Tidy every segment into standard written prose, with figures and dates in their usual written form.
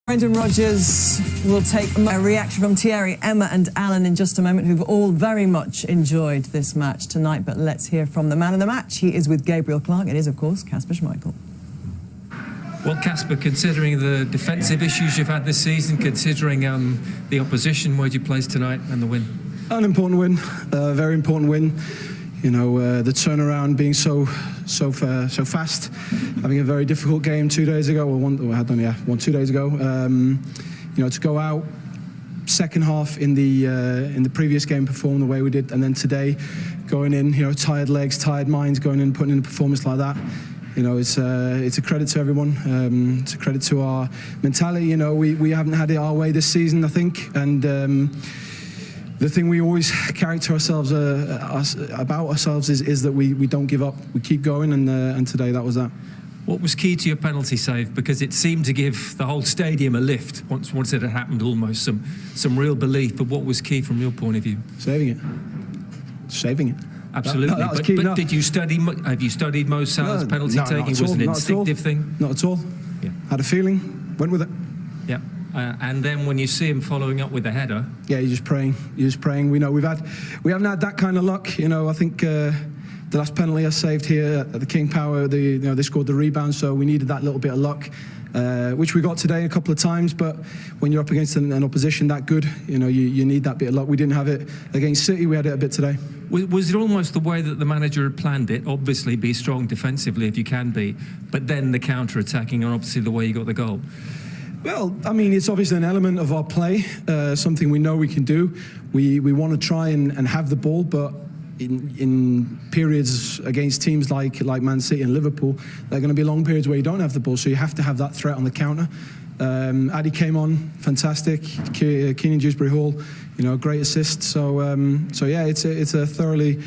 Brendan Rodgers will take a reaction from Wuttieri, Emma and Alan in just a moment, who've all very much enjoyed this match tonight. But let's hear from the man of the match. He is with Gabriel Clark. It is, of course, Kasper Schmeichel. Well, Kasper, considering the defensive issues you've had this season, considering the opposition, where'd you place tonight and the win? An important win, a very important win. You know, the turnaround being so fast, having a very difficult game 2 days ago, or 2 days ago. You know, to go out second half in the previous game, perform the way we did, and then today going in, you know, tired legs, tired minds, going in and putting in a performance like that. You know, it's a credit to everyone. It's a credit to our mentality. You know, we haven't had it our way this season, I think, and. The thing we always character ourselves about ourselves is that we don't give up. We keep going, and today that was that. What was key to your penalty save? Because it seemed to give the whole stadium a lift once it had happened, almost some real belief. But what was key from your point of view? Saving it. Absolutely. That was key. But did you study? Have you studied Mo Salah's penalty taking? Was it an instinctive thing? Not at all. Yeah. Had a feeling, went with it. Yeah. And then when you see him following up with a header, yeah, you're just praying. We know we haven't had that kind of luck. You know, I think the last penalty I saved here at the King Power, they scored the rebound, so we needed that little bit of luck, which we got today a couple of times. But when you're up against an opposition that good, you know, you need that bit of luck. We didn't have it against City. We had it a bit today. Was it almost the way that the manager had planned it? Obviously, be strong defensively if you can be, but then the counter-attacking, and obviously the way you got the goal. Well, I mean, it's obviously an element of our play, something we know we can do. We want to try and have the ball, but in periods against teams like Man City and Liverpool, there are going to be long periods where you don't have the ball, so you have to have that threat on the counter. Addy came on, fantastic. Keenan Dewsbury Hall, you know, great assist. So yeah, it's a thoroughly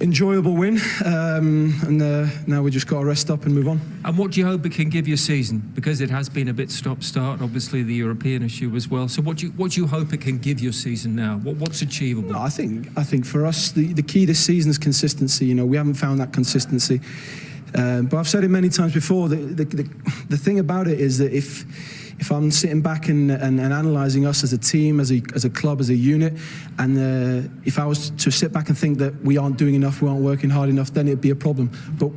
enjoyable win, and now we just got to rest up and move on. And what do you hope it can give your season? Because it has been a bit stop-start, obviously the European issue as well. So what do you hope it can give your season now? What's achievable? No, I think for us the key this season is consistency. You know, we haven't found that consistency, but I've said it many times before. The thing about it is that if I'm sitting back and analysing us as a team, as a club, as a unit, and if I was to sit back and think that we aren't doing enough, we aren't working hard enough, then it'd be a problem. But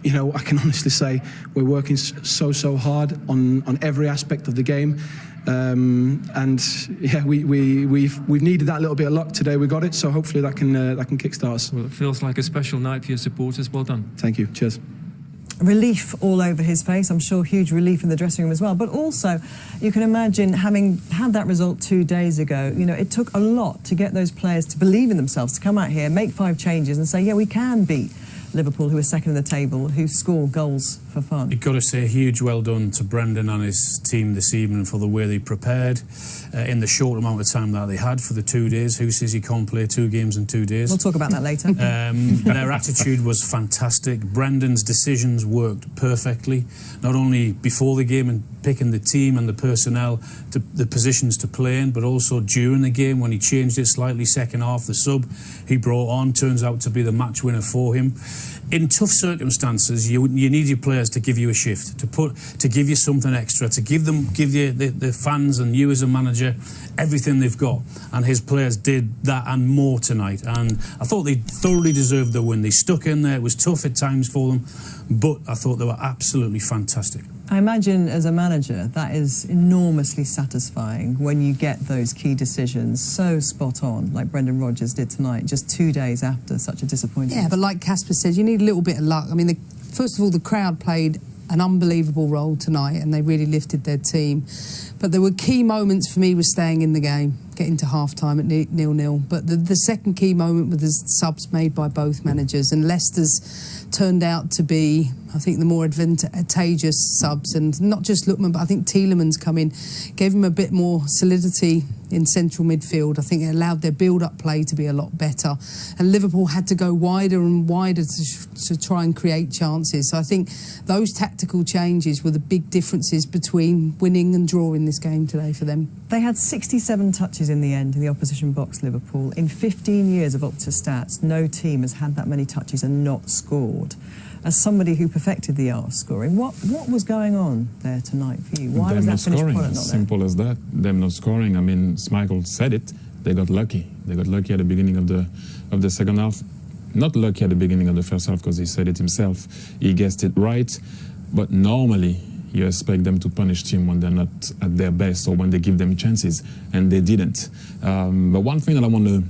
you know, I can honestly say we're working so hard on every aspect of the game, and yeah, we've needed that little bit of luck today. We got it, so hopefully that can kickstart us. Well, it feels like a special night for your supporters. Well done. Thank you. Cheers. Relief all over his face. I'm sure huge relief in the dressing room as well. But also, you can imagine, having had that result 2 days ago, you know, it took a lot to get those players to believe in themselves, to come out here, make 5 changes and say, yeah, we can beat Liverpool, who are second in the table, who score goals for fun. You've got to say a huge well done to Brendan and his team this evening for the way they prepared in the short amount of time that they had for the 2 days. Who says you can't play 2 games in 2 days? We'll talk about that later. Their attitude was fantastic. Brendan's decisions worked perfectly, not only before the game and picking the team and the personnel, to the positions to play in, but also during the game when he changed it slightly second half. The sub he brought on turns out to be the match winner for him. In tough circumstances, you need your players to give you a shift, to give you something extra, to give you the fans and you as a manager everything they've got. And his players did that and more tonight. And I thought they thoroughly deserved the win. They stuck in there. It was tough at times for them, but I thought they were absolutely fantastic. I imagine as a manager that is enormously satisfying when you get those key decisions so spot on, like Brendan Rodgers did tonight, just 2 days after such a disappointing. Yeah, but like Kasper said, you need a little bit of luck. I mean, first of all, the crowd played an unbelievable role tonight and they really lifted their team. But there were key moments for me was staying in the game, getting to half-time at 0-0. But the second key moment was the subs made by both managers, and Leicester's turned out to be, I think, the more advantageous subs, and not just Lookman, but I think Tielemans come in, gave him a bit more solidity in central midfield. I think it allowed their build-up play to be a lot better, and Liverpool had to go wider and wider to try and create chances. So I think those tactical changes were the big differences between winning and drawing this game today for them. They had 67 touches in the end in the opposition box, Liverpool. In 15 years of Opta stats, no team has had that many touches and not scored. as somebody who perfected the art of scoring. What was going on there tonight for you? Why was that finished product not there? Simple as that. Them not scoring. I mean, Michael said it. They got lucky. They got lucky at the beginning of the second half. Not lucky at the beginning of the first half because he said it himself. He guessed it right. But normally, you expect them to punish team when they're not at their best or when they give them chances, and they didn't. But one thing that I want to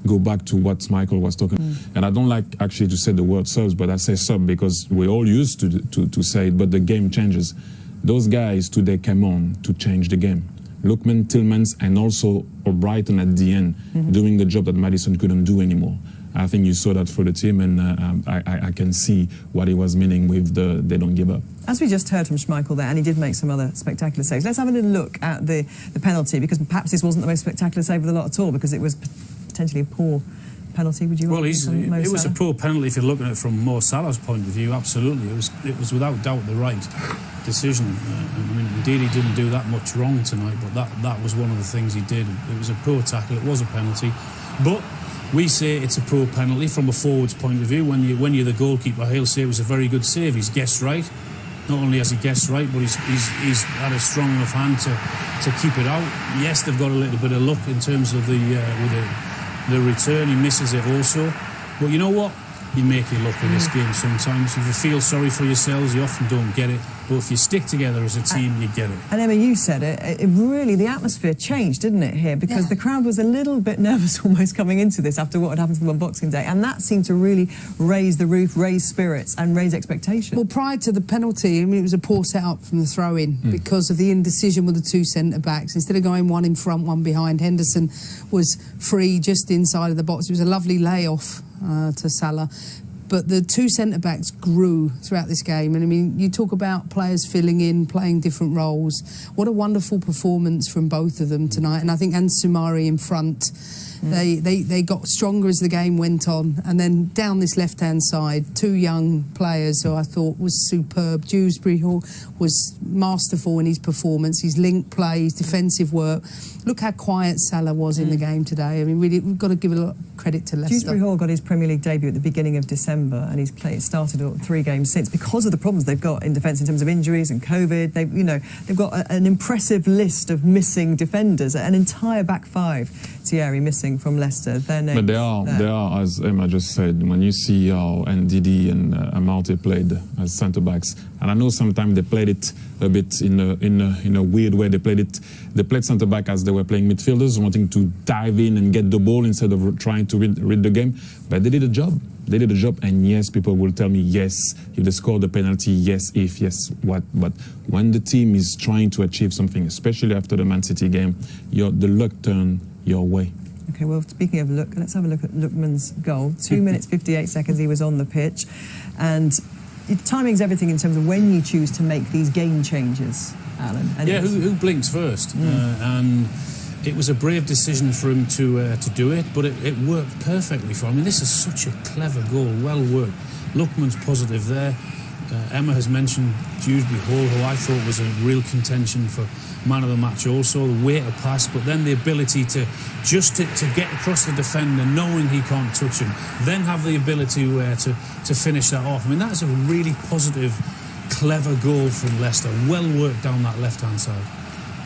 go back to what Michael was talking, and I don't like actually to say the word subs, but I say sub because we're all used to say it, but the game changes. Those guys today came on to change the game. Lookman, Tillmans, and also Brighton at the end, doing the job that Maddison couldn't do anymore. I think you saw that for the team, and I can see what he was meaning with the they don't give up. As we just heard from Schmeichel there, and he did make some other spectacular saves, let's have a little look at the penalty, because perhaps this wasn't the most spectacular save of the lot at all, because it was potentially a poor penalty. Would you? Well, it was a poor penalty if you're looking at it from Mo Salah's point of view. Absolutely, it was without doubt the right decision. I mean, indeed, he didn't do that much wrong tonight, but that was one of the things he did. It was a poor tackle. It was a penalty, but we say it's a poor penalty from a forward's point of view. When you're the goalkeeper, he'll say it was a very good save. He's guessed right. Not only has he guessed right, but he's had a strong enough hand to keep it out. Yes, they've got a little bit of luck in terms of the return. He misses it also. But you know what? You make it look in this game sometimes. If you feel sorry for yourselves, you often don't get it. But if you stick together as a team, you get it. And Emma, you said it really, the atmosphere changed, didn't it, here? Because the crowd was a little bit nervous almost coming into this after what had happened to them on Boxing Day. And that seemed to really raise the roof, raise spirits and raise expectations. Well, prior to the penalty, I mean, it was a poor set-up from the throw-in because of the indecision with the two centre-backs. Instead of going one in front, one behind, Henderson was free just inside of the box. It was a lovely layoff to Salah. But the two centre-backs grew throughout this game. And, I mean, you talk about players filling in, playing different roles. What a wonderful performance from both of them tonight. And I think Sumari in front, they got stronger as the game went on. And then down this left-hand side, two young players who I thought was superb. Dewsbury Hall was masterful in his performance, his link play, his defensive work. Look how quiet Salah was in the game today. I mean, really, we've got to give a lot of credit to Leicester. Dewsbury Hall got his Premier League debut at the beginning of December, and he's started 3 games since because of the problems they've got in defence in terms of injuries and COVID. They've got an impressive list of missing defenders, an entire back 5. Wteiéry missing from Leicester. But they are, as Emma just said, when you see how Ndidi and Amarte played as centre backs, and I know sometimes they played it a bit in a weird way. They played centre back as they were playing midfielders, wanting to dive in and get the ball instead of trying to read the game. But they did a job. They did a job, and yes, people will tell me, yes, if they scored the penalty, yes, if, yes, what. But when the team is trying to achieve something, especially after the Man City game, the luck turn your way. Okay, well, speaking of luck, let's have a look at Lookman's goal. 2 minutes, 58 seconds he was on the pitch. And timing's everything in terms of when you choose to make these game changes, Alan. And yeah, who blinks first? And it was a brave decision for him to do it, but it worked perfectly for him. I mean, this is such a clever goal, well worked. Lookman's positive there. Emma has mentioned Dewsbury Hall, who I thought was a real contention for man of the match also, the way to pass, but then the ability to get across the defender knowing he can't touch him, then have the ability to finish that off. I mean, that's a really positive, clever goal from Leicester, well worked down that left-hand side.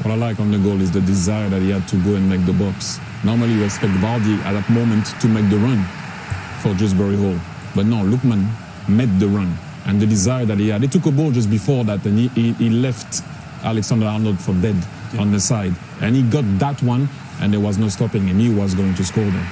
What I like on the goal is the desire that he had to go and make the box. Normally you expect Vardy at that moment to make the run for Dewsbury Hall, but no, Lookman made the run, and the desire that he had. He took a ball just before that, and he left Alexander-Arnold for dead on the side, and he got that one, and there was no stopping him. He was going to score there.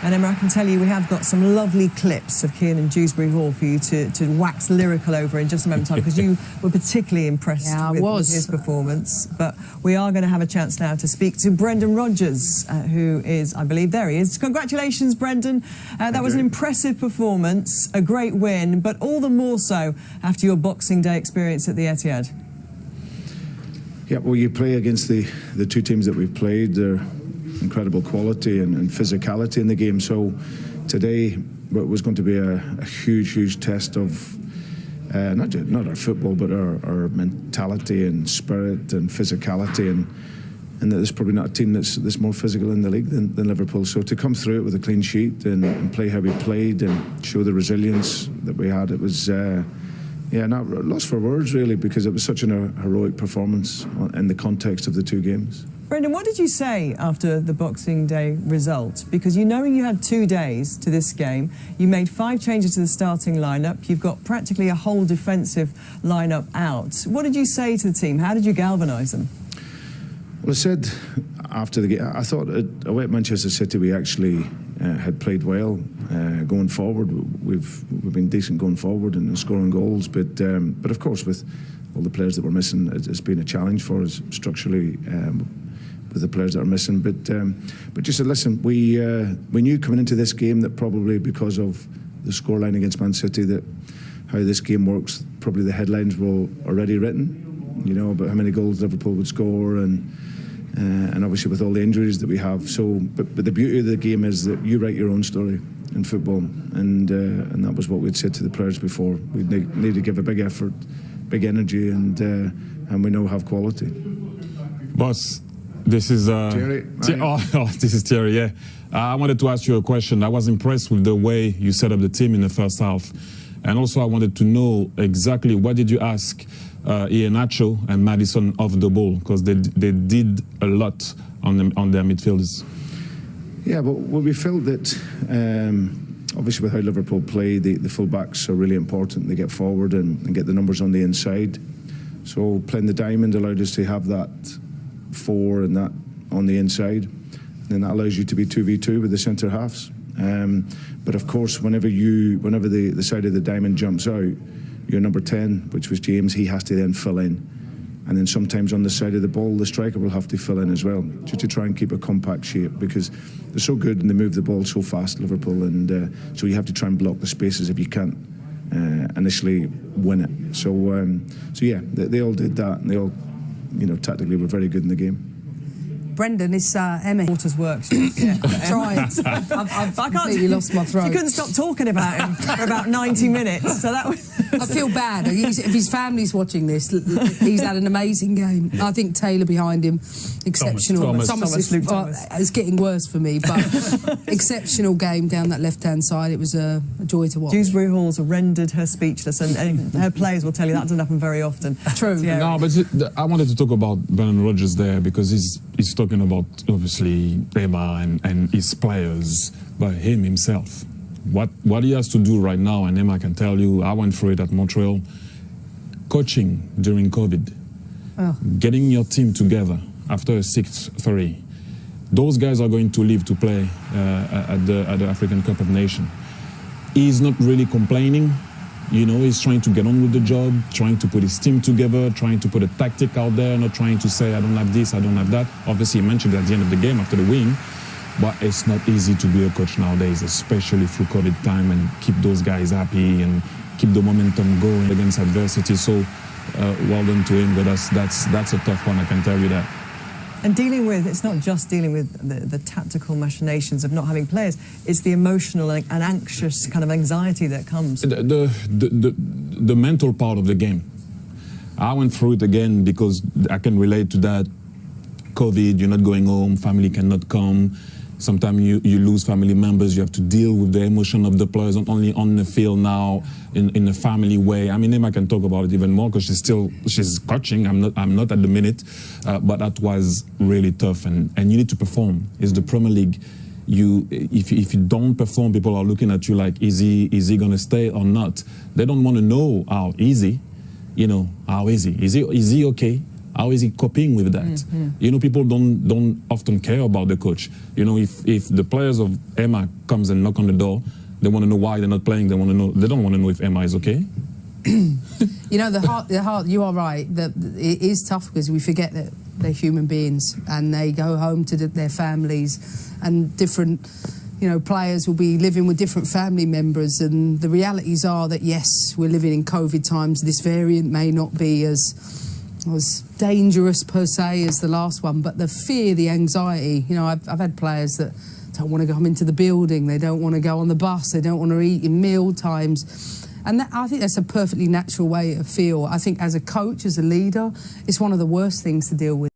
And Emma, I can tell you we have got some lovely clips of Kiernan Dewsbury Hall for you to wax lyrical over in just a moment time, because you were particularly impressed with his performance. But we are going to have a chance now to speak to Brendan Rodgers, who is, I believe, there he is. Congratulations, Brendan. That was an impressive performance, a great win, but all the more so after your Boxing Day experience at the Etihad. Yeah, well, you play against the two teams that we've played. They're incredible quality and physicality in the game. So today was going to be a huge test of not our football, but our mentality and spirit and physicality. And and that there's probably not a team that's more physical in the league than Liverpool. So to come through it with a clean sheet and play how we played and show the resilience that we had, it was not lost for words really, because it was such an heroic performance in the context of the two games. Brendan, what did you say after the Boxing Day result? Because you had 2 days to this game, you made 5 changes to the starting lineup, you've got practically a whole defensive lineup out. What did you say to the team? How did you galvanise them? Well, I said after the game, I thought away at Manchester City we actually had played well going forward. We've been decent going forward and scoring goals, but of course with all the players that were missing, it's been a challenge for us structurally with the players that are missing. But just said, listen, we knew coming into this game that probably because of the scoreline against Man City, that how this game works, probably the headlines were already written, about how many goals Liverpool would score and obviously with all the injuries that we have. So, but the beauty of the game is that you write your own story in football, and that was what we'd said to the players before. We need to give a big effort, big energy, and we now have quality. Boss, this is Thierry. This is Thierry. Yeah, I wanted to ask you a question. I was impressed with the way you set up the team in the first half, and also I wanted to know exactly what did you ask Iheanacho and Maddison off the ball, because they did a lot on their midfielders. Yeah, but we felt that obviously with how Liverpool play, the full-backs are really important. They get forward and get the numbers on the inside. So playing the diamond allowed us to have that 4 and that on the inside. Then that allows you to be 2v2 with the centre halves. But of course, whenever the side of the diamond jumps out, your number 10, which was James, he has to then fill in. And then sometimes on the side of the ball, the striker will have to fill in as well, just to try and keep a compact shape, because they're so good and they move the ball so fast, Liverpool, and so you have to try and block the spaces if you can't initially win it. So yeah, they all did that, and they all, tactically were very good in the game. Brendan, it's Emma. Water's works. Yeah. Try it. I've completely lost my throat. She couldn't stop talking about him for about 90 minutes. So that was. I feel bad. If his family's watching this, he's had an amazing game. I think Taylor behind him, exceptional. Thomas. It's getting worse for me, but exceptional game down that left-hand side. It was a joy to watch. Dewsbury Hall's rendered her speechless, and her players will tell you that doesn't happen very often. True. Yeah. No, but I wanted to talk about Brendan Rodgers there, because he's talking about obviously Emma and his players, but him himself. What he has to do right now, and Emma can tell you, I went through it at Montreal, coaching during COVID, getting your team together after a 6-3. Those guys are going to leave to play at the African Cup of Nations. He's not really complaining. He's trying to get on with the job, trying to put his team together, trying to put a tactic out there, not trying to say, I don't have this, I don't have that. Obviously, he mentioned at the end of the game after the win, but it's not easy to be a coach nowadays, especially through COVID time, and keep those guys happy and keep the momentum going against adversity. So, well done to him, but that's a tough one, I can tell you that. And it's not just dealing with the tactical machinations of not having players, it's the emotional and anxious kind of anxiety that comes. The mental part of the game. I went through it again because I can relate to that. COVID, you're not going home, family cannot come. Sometimes you lose family members, you have to deal with the emotion of the players, not only on the field now, in a family way. I mean, Emma can talk about it even more because she's coaching. I'm not at the minute, but that was really tough, and you need to perform. It's the Premier League. If you don't perform, people are looking at you like, is he going to stay or not? They don't want to know how easy, how is he? Is he okay? How is he coping with that? Mm-hmm. People don't often care about the coach. If the players of Emma comes and knock on the door, they want to know why they're not playing. They don't want to know if Emma is okay. The heart. You are right. It is tough because we forget that they're human beings and they go home to their families, and different. Players will be living with different family members, and the realities are that yes, we're living in COVID times. This variant may not be as dangerous per se as the last one, but the fear, the anxiety, I've had players that don't want to come into the building, they don't want to go on the bus, they don't want to eat in meal times, and I think that's a perfectly natural way to feel. I think as a coach, as a leader, it's one of the worst things to deal with.